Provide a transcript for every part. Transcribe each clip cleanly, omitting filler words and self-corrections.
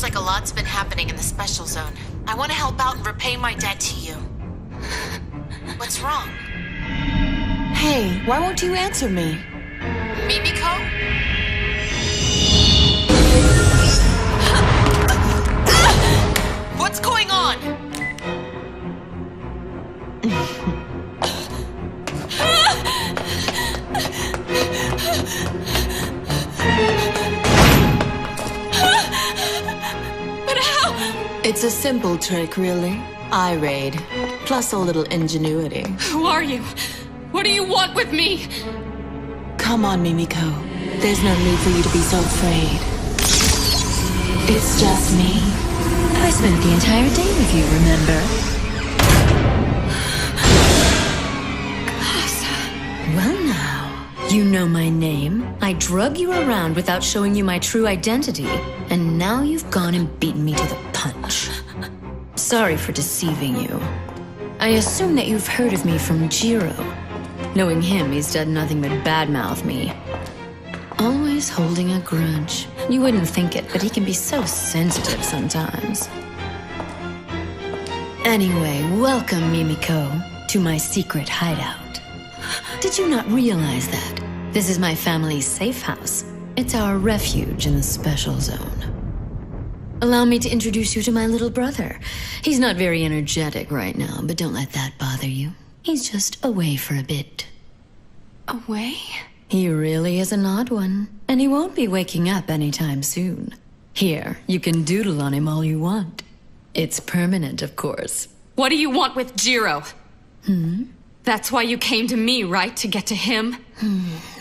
like a lot's been happening in the special zone. I want to help out and repay my debt to you. What's wrong? Hey, why won't you answer me? Mimiko? What's going on? But how? It's a simple trick, really. Eye raid, plus a little ingenuity. Who are you? What do you want with me? Come on, Mimiko. There's no need for you to be so afraid. It's just me. I spent the entire day with you, remember? Well now, you know my name. I drug you around without showing you my true identity. And now you've gone and beaten me to the punch. Sorry for deceiving you. I assume that you've heard of me from Jiro. Knowing him, he's done nothing but badmouth me. Always holding a grudge. You wouldn't think it, but he can be so sensitive sometimes. Anyway, welcome, Mimiko, to my secret hideout. Did you not realize that? This is my family's safe house. It's our refuge in the special zone. Allow me to introduce you to my little brother. He's not very energetic right now, but don't let that bother you. He's just away for a bit. Away? He really is an odd one, and he won't be waking up anytime soon. Here, you can doodle on him all you want. It's permanent, of course. What do you want with Jiro? That's why you came to me, right? To get to him?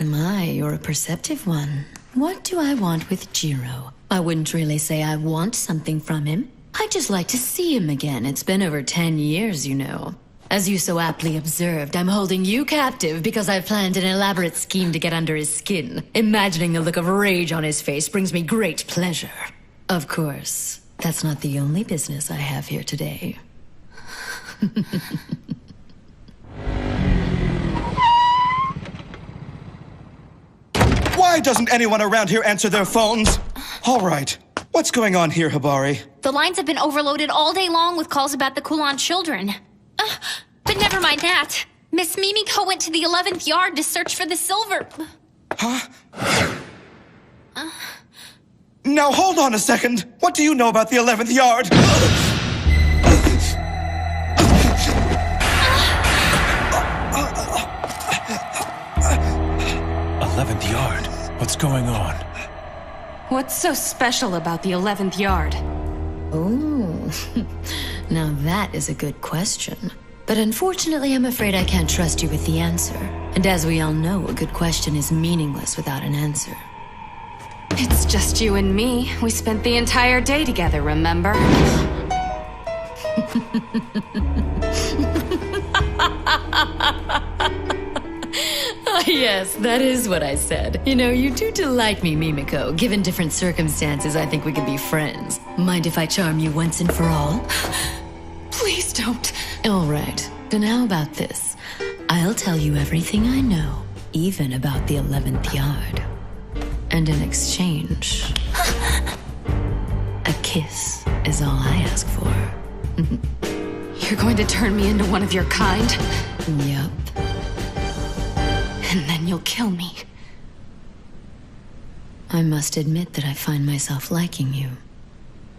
My, you're a perceptive one. What do I want with Jiro? I wouldn't really say I want something from him. I'd just like to see him again. It's been over 10 years, you know. As you so aptly observed, I'm holding you captive because I've planned an elaborate scheme to get under his skin. Imagining the look of rage on his face brings me great pleasure. Of course, that's not the only business I have here today. Why doesn't anyone around here answer their phones? All right. What's going on here, Hibari? The lines have been overloaded all day long with calls about the Kulan children. But never mind that. Miss Mimiko went to the 11th yard to search for the silver. Huh? Now hold on a second. What do you know about the 11th yard? 11th yard? What's going on? What's so special about the 11th yard? Oh, now that is a good question. But unfortunately, I'm afraid I can't trust you with the answer. And as we all know, a good question is meaningless without an answer. It's just you and me. We spent the entire day together, remember? Oh, yes, that is what I said. You know, you do delight me, Mimiko. Given different circumstances, I think we could be friends. Mind if I charm you once and for all? Please don't. All right, then how about this? I'll tell you everything I know, even about the 11th yard. And in exchange, a kiss is all I ask for. You're going to turn me into one of your kind? Yup. And then you'll kill me. I must admit that I find myself liking you.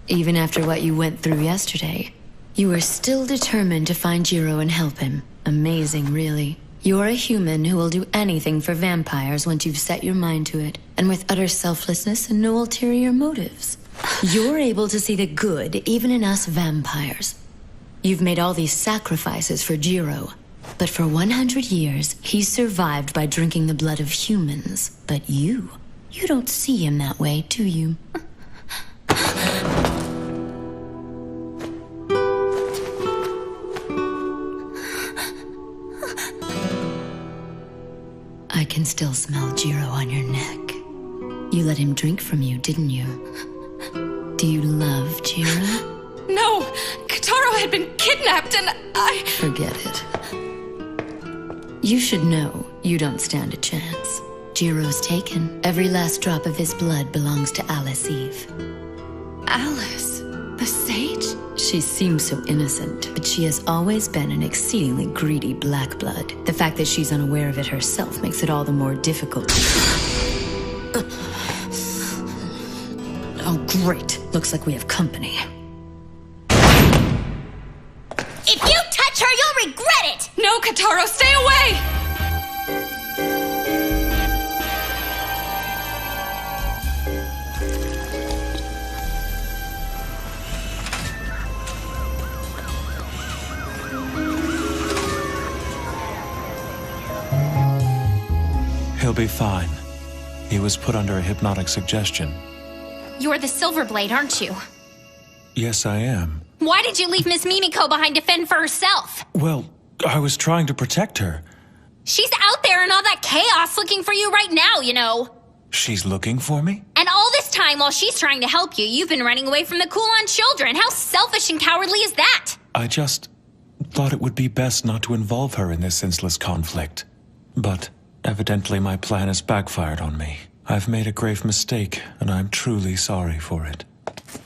Even after what you went through yesterday, you are still determined to find Jiro and help him. Amazing, really. You're a human who will do anything for vampires once you've set your mind to it, and with utter selflessness and no ulterior motives. You're able to see the good even in us vampires. You've made all these sacrifices for Jiro, but for 100 years, he's survived by drinking the blood of humans. But you don't see him that way, do you? I can still smell Jiro on your neck. You let him drink from you, didn't you? Do you love Jiro? No! Kataro had been kidnapped and I... Forget it. You should know you don't stand a chance. Jiro's taken. Every last drop of his blood belongs to Alice Eve. Alice, the sage? She seems so innocent, but she has always been an exceedingly greedy black blood. The fact that she's unaware of it herself makes it all the more difficult. Oh, great. Looks like we have company. If you touch her, you'll regret it! No, Kotaro, stay away! He'll be fine. He was put under a hypnotic suggestion. You're the Silverblade, aren't you? Yes, I am. Why did you leave Miss Mimiko behind to fend for herself? Well, I was trying to protect her. She's out there in all that chaos looking for you right now, you know. She's looking for me? And all this time while she's trying to help you, you've been running away from the Kulon children. How selfish and cowardly is that? I just thought it would be best not to involve her in this senseless conflict. But evidently my plan has backfired on me. I've made a grave mistake, and I'm truly sorry for it.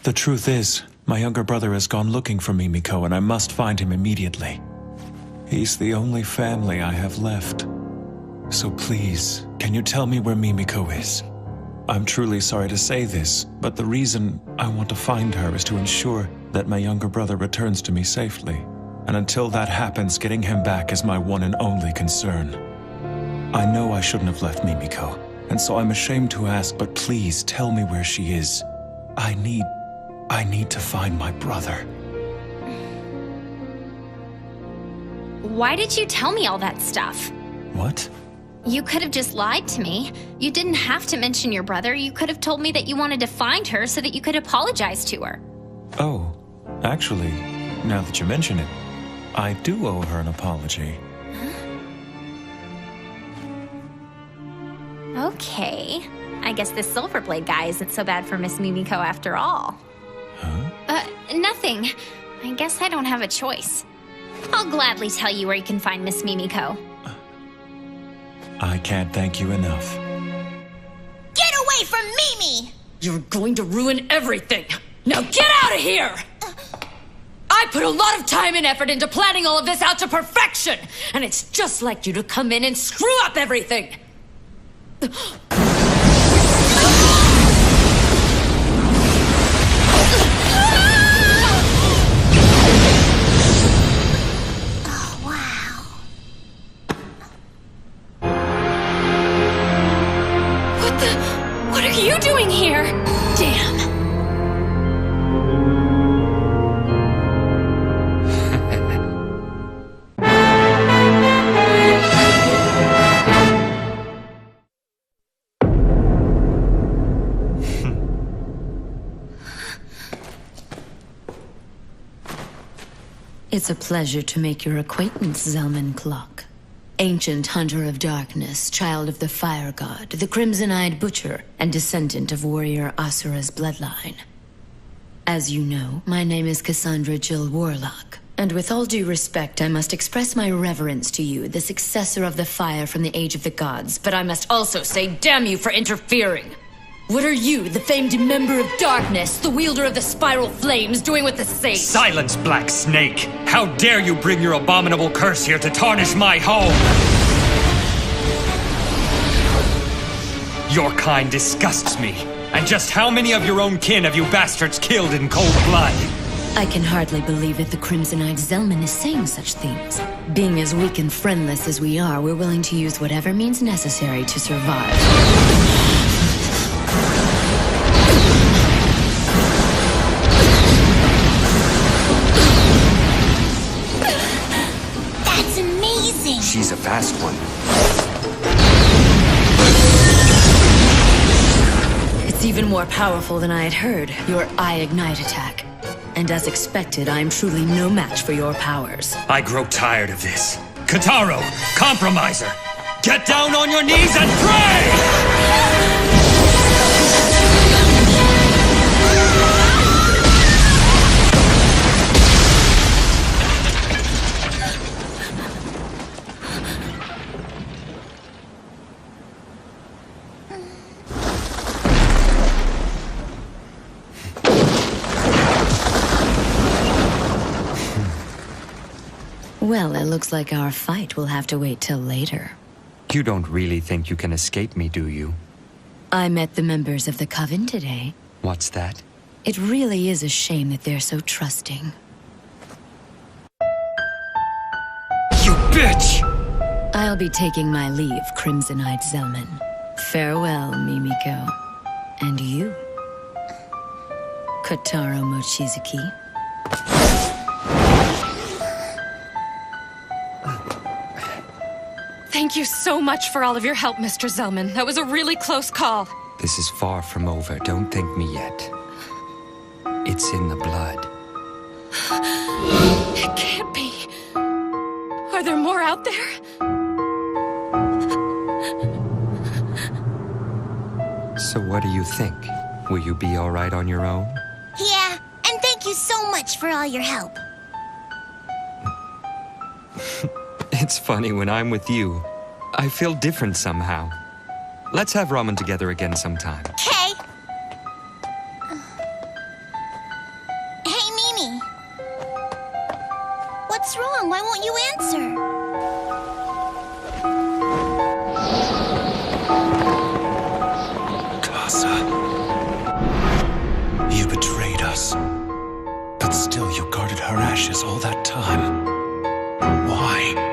The truth is, my younger brother has gone looking for Mimiko, and I must find him immediately. He's the only family I have left. So please, can you tell me where Mimiko is? I'm truly sorry to say this, but the reason I want to find her is to ensure that my younger brother returns to me safely. And until that happens, getting him back is my one and only concern. I know I shouldn't have left Mimiko, and so I'm ashamed to ask, but please tell me where she is. I need to find my brother. Why did you tell me all that stuff? What? You could have just lied to me. You didn't have to mention your brother. You could have told me that you wanted to find her so that you could apologize to her. Oh, actually, now that you mention it, I do owe her an apology. Okay. I guess this Silverblade guy isn't so bad for Miss Mimiko after all. Huh? Nothing. I guess I don't have a choice. I'll gladly tell you where you can find Miss Mimiko. I can't thank you enough. Get away from Mimi! You're going to ruin everything! Now get out of here! I put a lot of time and effort into planning all of this out to perfection! And it's just like you to come in and screw up everything! What are you doing here? Damn. It's a pleasure to make your acquaintance, Zelman Clock. Ancient hunter of darkness, child of the fire god, the crimson-eyed butcher, and descendant of warrior Asura's bloodline. As you know, my name is Cassandra Jill Warlock, and with all due respect, I must express my reverence to you, the successor of the fire from the age of the gods, but I must also say damn you for interfering! What are you, the famed member of darkness, the wielder of the spiral flames, doing with the sage? Silence, Black Snake! How dare you bring your abominable curse here to tarnish my home! Your kind disgusts me. And just how many of your own kin have you bastards killed in cold blood? I can hardly believe that the crimson-eyed Zelman is saying such things. Being as weak and friendless as we are, we're willing to use whatever means necessary to survive. She's a fast one. It's even more powerful than I had heard, your Eye Ignite attack. And as expected, I am truly no match for your powers. I grow tired of this. Kotaro, compromiser! Get down on your knees and pray! Well, it looks like our fight will have to wait till later. You don't really think you can escape me, do you? I met the members of the Coven today. What's that? It really is a shame that they're so trusting. You bitch! I'll be taking my leave, Crimson-Eyed Zelman. Farewell, Mimiko. And you, Kotaro Mochizuki. Thank you so much for all of your help, Mr. Zelman. That was a really close call. This is far from over. Don't thank me yet. It's in the blood. It can't be. Are there more out there? So what do you think? Will you be all right on your own? Yeah, and thank you so much for all your help. It's funny, when I'm with you, I feel different somehow. Let's have ramen together again sometime. Okay. Hey, Mimi. What's wrong? Why won't you answer? Casa. You betrayed us. But still you guarded her ashes all that time. Why?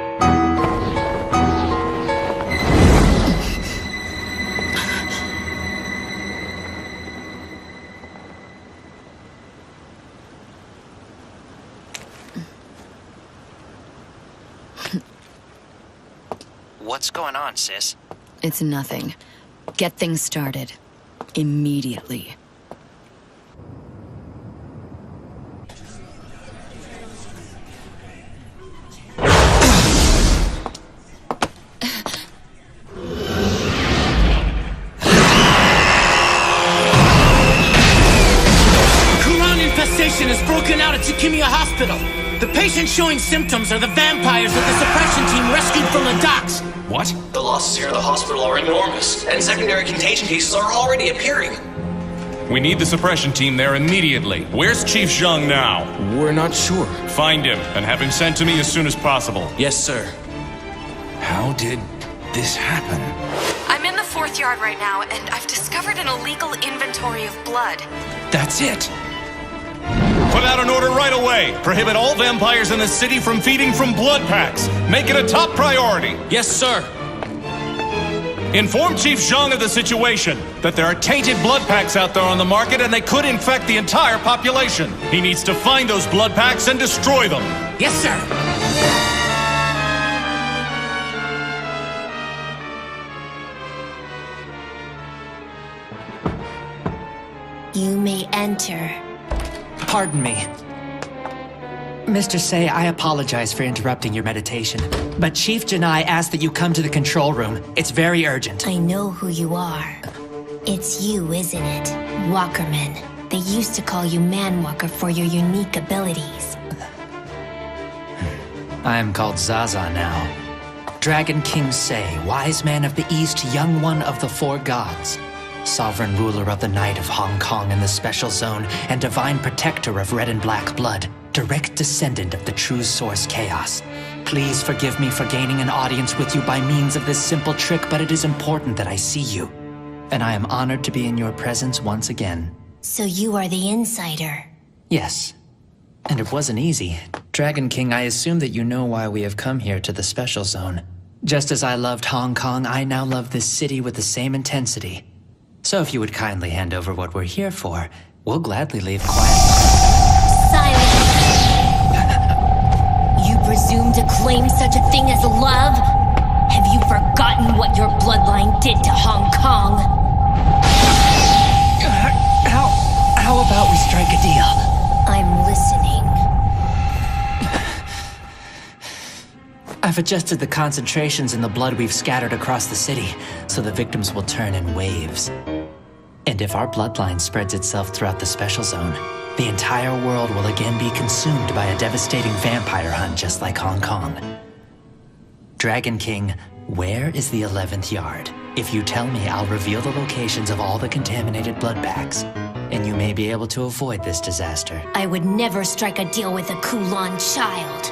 What's going on, sis? It's nothing. Get things started. Immediately. Has broken out at Tsukimiya Hospital. The patients showing symptoms are the vampires that the suppression team rescued from the docks. What? The losses here at the hospital are enormous, and secondary contagion cases are already appearing. We need the suppression team there immediately. Where's Chief Zhang now? We're not sure. Find him, and have him sent to me as soon as possible. Yes, sir. How did this happen? I'm in the 4th yard right now, and I've discovered an illegal inventory of blood. That's it. Put out an order right away. Prohibit all vampires in the city from feeding from blood packs. Make it a top priority. Yes, sir. Inform Chief Zhang of the situation, that there are tainted blood packs out there on the market and they could infect the entire population. He needs to find those blood packs and destroy them. Yes, sir. You may enter. Pardon me. Mr. Sei, I apologize for interrupting your meditation, but Chief Janai asked that you come to the control room. It's very urgent. I know who you are. It's you, isn't it? Walkerman. They used to call you Manwalker for your unique abilities. I am called Zaza now. Dragon King Sei, wise man of the East, young one of the 4 gods. Sovereign ruler of the Night of Hong Kong and the Special Zone, and divine protector of red and black blood, direct descendant of the true source Chaos. Please forgive me for gaining an audience with you by means of this simple trick, but it is important that I see you. And I am honored to be in your presence once again. So you are the insider? Yes. And it wasn't easy. Dragon King, I assume that you know why we have come here to the Special Zone. Just as I loved Hong Kong, I now love this city with the same intensity. So if you would kindly hand over what we're here for, we'll gladly leave quietly. Silence! You presume to claim such a thing as love? Have you forgotten what your bloodline did to Hong Kong? How about we strike a deal? I'm listening. I've adjusted the concentrations in the blood we've scattered across the city, so the victims will turn in waves. And if our bloodline spreads itself throughout the Special Zone, the entire world will again be consumed by a devastating vampire hunt just like Hong Kong. Dragon King, where is the 11th yard? If you tell me, I'll reveal the locations of all the contaminated blood packs, and you may be able to avoid this disaster. I would never strike a deal with a Kulon child.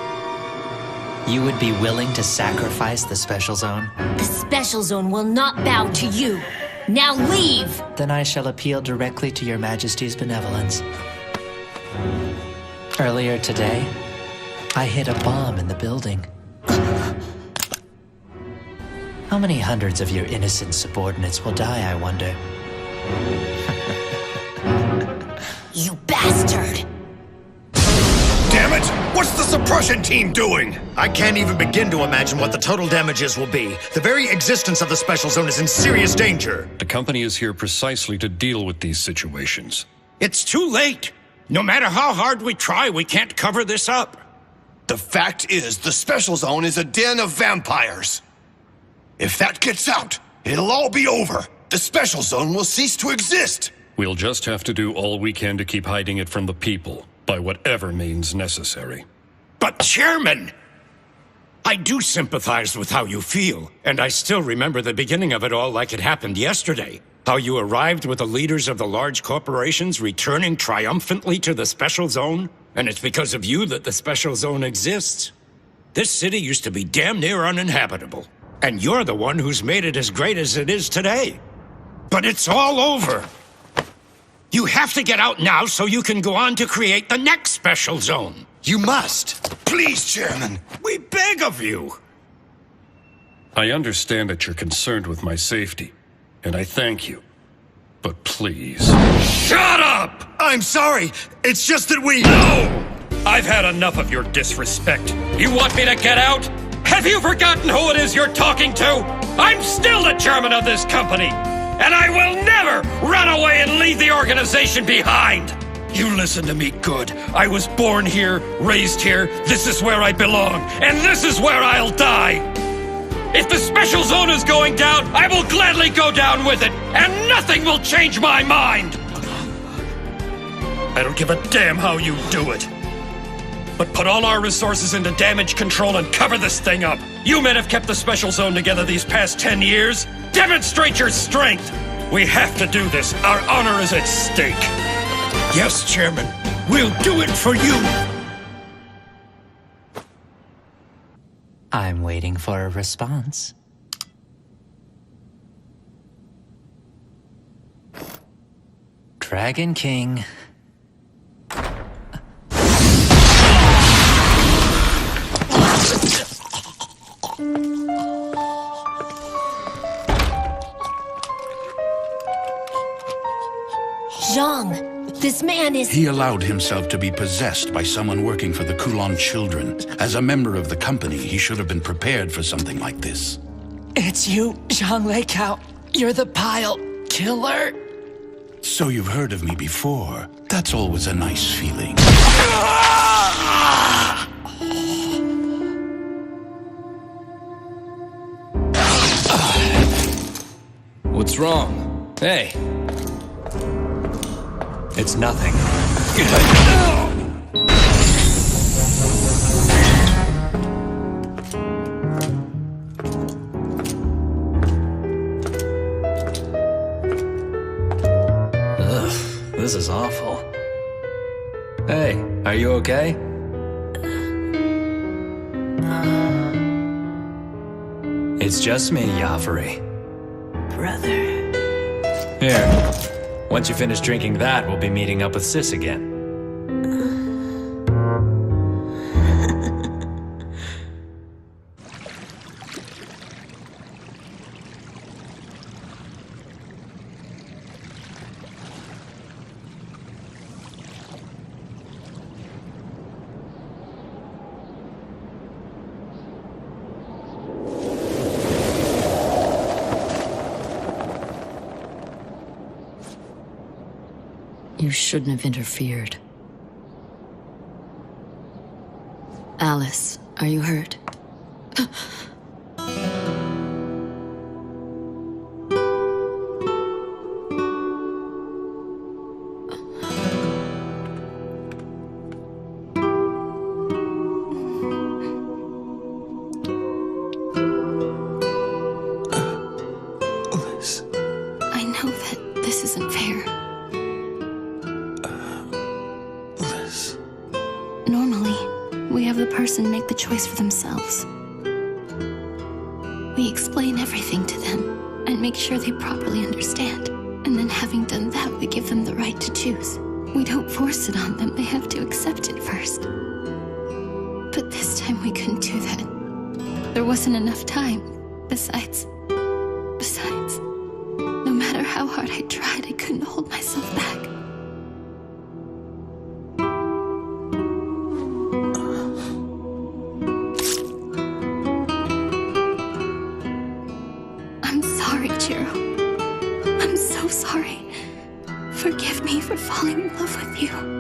You would be willing to sacrifice the Special Zone? The Special Zone will not bow to you. Now leave! Then I shall appeal directly to your Majesty's benevolence. Earlier today, I hid a bomb in the building. How many hundreds of your innocent subordinates will die, I wonder? You bastard! Damn it! What's the suppression team doing? I can't even begin to imagine what the total damages will be. The very existence of the Special Zone is in serious danger. The company is here precisely to deal with these situations. It's too late. No matter how hard we try, we can't cover this up. The fact is, the Special Zone is a den of vampires. If that gets out, it'll all be over. The Special Zone will cease to exist. We'll just have to do all we can to keep hiding it from the people, by whatever means necessary. But Chairman, I do sympathize with how you feel, and I still remember the beginning of it all like it happened yesterday. How you arrived with the leaders of the large corporations returning triumphantly to the Special Zone, and it's because of you that the Special Zone exists. This city used to be damn near uninhabitable, and you're the one who's made it as great as it is today. But it's all over. You have to get out now so you can go on to create the next Special Zone. You must. Please, Chairman. We beg of you. I understand that you're concerned with my safety, and I thank you. But please... Shut up! I'm sorry. It's just that we... No! I've had enough of your disrespect. You want me to get out? Have you forgotten who it is you're talking to? I'm still the chairman of this company, and I will never run away and leave the organization behind. You listen to me good. I was born here, raised here. This is where I belong, and this is where I'll die. If the Special Zone is going down, I will gladly go down with it, and nothing will change my mind. I don't give a damn how you do it. But put all our resources into damage control and cover this thing up. You men have kept the Special Zone together these past 10 years. Demonstrate your strength. We have to do this. Our honor is at stake. Yes, Chairman. We'll do it for you. I'm waiting for a response. Dragon King. Zhang, this man is... He allowed himself to be possessed by someone working for the Kulon children. As a member of the company, he should have been prepared for something like this. It's you, Zhang Leikao. You're the pile killer. So you've heard of me before. That's always a nice feeling. What's wrong? Hey. It's nothing. Ugh, this is awful. Hey, are you okay? It's just me, Yafari. Brother. Here. Once you finish drinking that, we'll be meeting up with Sis again. You shouldn't have interfered. Alice, are you hurt? I know that this isn't fair. Normally, we have the person make the choice for themselves. We explain everything to them and make sure they properly understand. And then having done that, we give them the right to choose. We don't force it on them, they have to accept it first. But this time we couldn't do that. There wasn't enough time. Besides, no matter how hard I tried, I couldn't hold myself back. I'm sorry, Jiro. I'm so sorry. Forgive me for falling in love with you.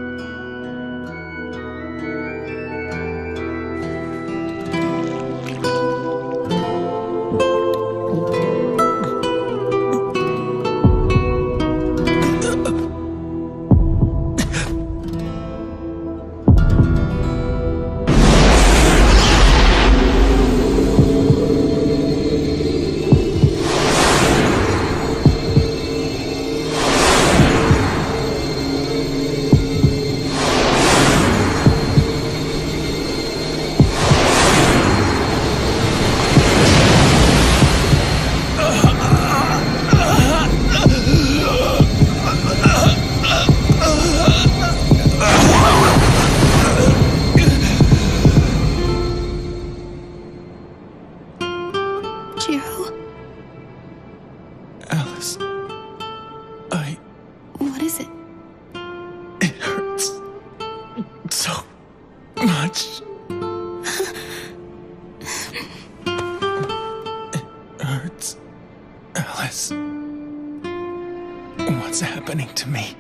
What is it? It hurts so much. It hurts. Alice. What's happening to me?